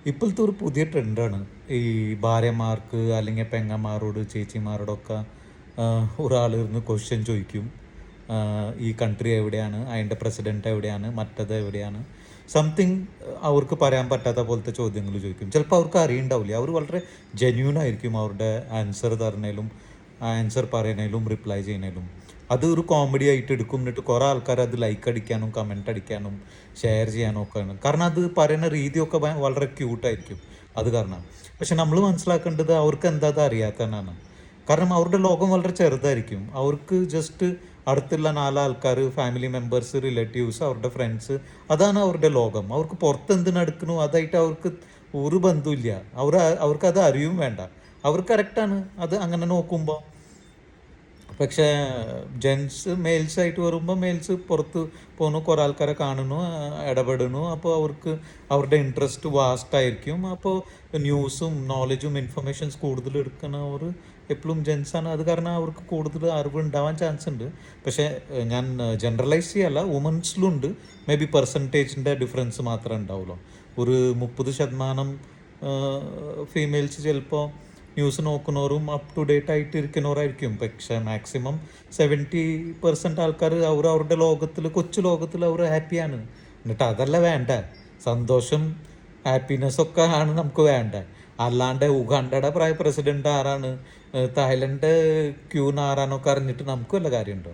ഇപ്പോഴത്തെ ഒരു പുതിയ ട്രെൻഡാണ് ഈ ഭാര്യമാർക്ക് അല്ലെങ്കിൽ പെങ്ങന്മാരോട് ചേച്ചിമാരോടൊക്കെ ഒരാൾ ഇരുന്ന് ക്വസ്റ്റ്യൻ ചോദിക്കും. ഈ കൺട്രി എവിടെയാണ്, അതിൻ്റെ പ്രസിഡൻ്റ് എവിടെയാണ്, മറ്റത് എവിടെയാണ്, സംതിങ് അവർക്ക് പറയാൻ പറ്റാത്ത പോലത്തെ ചോദ്യങ്ങൾ ചോദിക്കും. ചിലപ്പോൾ അവർക്ക് അറിയണ്ടാവില്ല, അവർ വളരെ ജെന്യൂൻ ആയിരിക്കും അവരുടെ ആൻസർ തരണേലും ആൻസർ പറയണേലും റിപ്ലൈ ചെയ്യണേലും. അത് ഒരു കോമഡി ആയിട്ട് എടുക്കും. എന്നിട്ട് കുറേ ആൾക്കാർ അത് ലൈക്ക് അടിക്കാനും കമൻ്റ് അടിക്കാനും ഷെയർ ചെയ്യാനും ഒക്കെയാണ്. കാരണം അത് പറയുന്ന രീതിയൊക്കെ വളരെ ക്യൂട്ടായിരിക്കും അത് കാരണം. പക്ഷെ നമ്മൾ മനസ്സിലാക്കേണ്ടത് അവർക്ക് എന്താ അത് അറിയാത്തതാണ്. കാരണം അവരുടെ ലോകം വളരെ ചെറുതായിരിക്കും. അവർക്ക് ജസ്റ്റ് അടുത്തുള്ള നാലാൾക്കാർ, ഫാമിലി മെമ്പേഴ്സ്, റിലേറ്റീവ്സ്, അവരുടെ ഫ്രണ്ട്സ്, അതാണ് അവരുടെ ലോകം. അവർക്ക് പുറത്ത് എന്ത് നടക്കുന്നു അതായിട്ട് അവർക്ക് ഒരു ബന്ധമില്ല. അവർക്കത് അറിയും വേണ്ട. അവർ കറക്റ്റാണ് അത് അങ്ങനെ നോക്കുമ്പോൾ. പക്ഷേ മെയിൽസ് ആയിട്ട് വരുമ്പോൾ മെയിൽസ് പുറത്ത് പോകുന്നു, കുറേ ആൾക്കാരെ കാണുന്നു, ഇടപെടുന്നു. അപ്പോൾ അവർക്ക് അവരുടെ ഇൻട്രസ്റ്റ് വാസ്റ്റ് ആയിരിക്കും. അപ്പോൾ ന്യൂസും നോളജും ഇൻഫർമേഷൻസ് കൂടുതൽ എടുക്കുന്നവർ എപ്പോഴും ജെൻസാണ്. അത് കാരണം അവർക്ക് കൂടുതൽ അറിവ് ഉണ്ടാവാൻ ചാൻസ് ഉണ്ട്. പക്ഷേ ഞാൻ ജനറലൈസ് ചെയ്യല്ല, വുമൻസിലുണ്ട്. മേ ബി പെർസെൻറ്റേജിൻ്റെ ഡിഫറൻസ് മാത്രമേ ഉണ്ടാവുള്ളൂ. ഒരു 30% ഫീമെയിൽസ് ചിലപ്പോൾ ന്യൂസ് നോക്കുന്നവരും അപ് ടു ഡേറ്റ് ആയിട്ട് ഇരിക്കുന്നവരായിരിക്കും. പക്ഷേ മാക്സിമം 70% ആൾക്കാർ അവരുടെ ലോകത്തിൽ, കൊച്ചു ലോകത്തിൽ അവർ ഹാപ്പിയാണ്. എന്നിട്ട് അതല്ല വേണ്ട, സന്തോഷം ഹാപ്പിനെസ്സൊക്കെ ആണ് നമുക്ക് വേണ്ട. അല്ലാണ്ട് ഉഗാണ്ടയുടെ പ്രസിഡന്റ് ആരാണ്, തായ്ലൻഡ് ക്യൂൻ ആരാനൊക്കെ അറിഞ്ഞിട്ട് നമുക്ക് വല്ല കാര്യമുണ്ടോ?